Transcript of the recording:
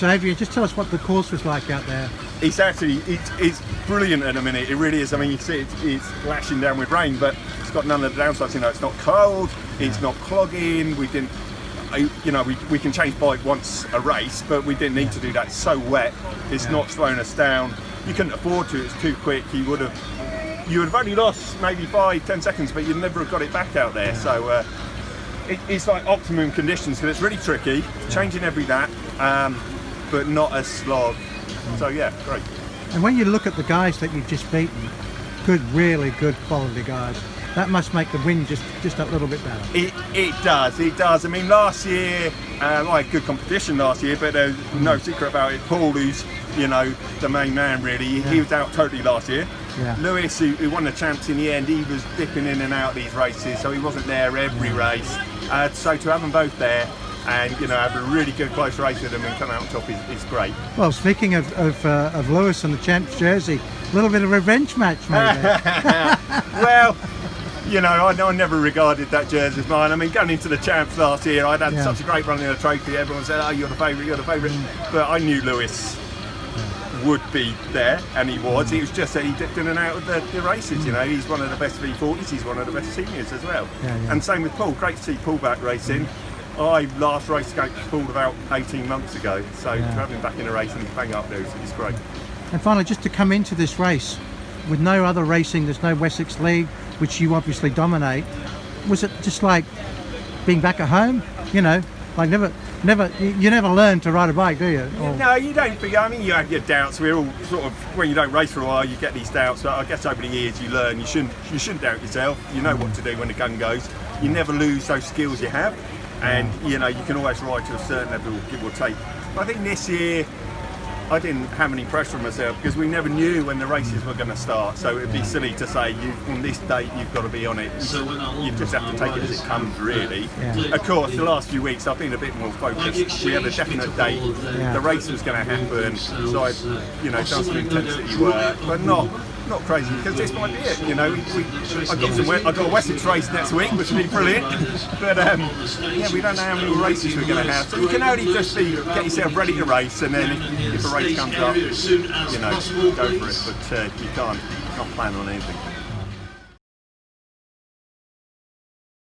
So Adrian, just tell us what the course was like out there. It's actually, it's brilliant at the minute, it really is. I mean, you see it's lashing down with rain, but it's got none of the downsides. You know, it's not cold, it's not clogging. We didn't, you know, we can change bike once a race, but we didn't need to do that. It's so wet, it's not slowing us down. You couldn't afford to, it's too quick. You would have only lost maybe 5-10 seconds, but you'd never have got it back out there. So it's like optimum conditions, because it's really tricky, changing every lap, but not a slog. So yeah, great. And when you look at the guys that you've just beaten, really good quality guys, that must make the win just a little bit better. It does. I mean, last year, I had good competition last year, but there's no secret about it. Paul, who's, you know, the main man really, he was out totally last year. Yeah. Lewis, who won the champs in the end, he was dipping in and out of these races, so he wasn't there every race. So to have them both there, and you know, have a really good close race with them and come out on top is great. Well, speaking of Lewis and the champs jersey, a little bit of a revenge match maybe. Well, you know, I never regarded that jersey as mine. I mean, going into the champs last year, I'd had such a great run in the trophy. Everyone said, "Oh, you're the favourite." But I knew Lewis would be there, and he was. It was just that he dipped in and out of the races. You know, he's one of the best V40s. He's one of the best seniors as well. And same with Paul. Great to see Paul back racing. I last race against Paul about 18 months ago, so to have him back in a race and bang up there is great. And finally, just to come into this race with no other racing, there's no Wessex League, which you obviously dominate. Was it just like being back at home? You know, like you never learn to ride a bike, do you? Or... No, you don't think. I mean, you have your doubts. We're all sort of, when you don't race for a while, you get these doubts. But I guess over the years you learn. You shouldn't doubt yourself. You know what to do when the gun goes. You never lose those skills you have. And you know, you can always ride to a certain level, give or take. But I think this year I didn't have any pressure on myself, because we never knew when the races were going to start. So it'd be silly to say on this date you've got to be on it. You just have to take it as it comes, really. Of course, the last few weeks I've been a bit more focused. We had a definite date. The race was going to happen, so I've, you know, done some intensity work, but not crazy, because this might be it. You know, I've got a Wessex race next week, which will be brilliant. But yeah, we don't know how many races we're going to have, so you can only just get yourself ready to race, and then if a race comes up, you know, go for it. But you can't plan on anything.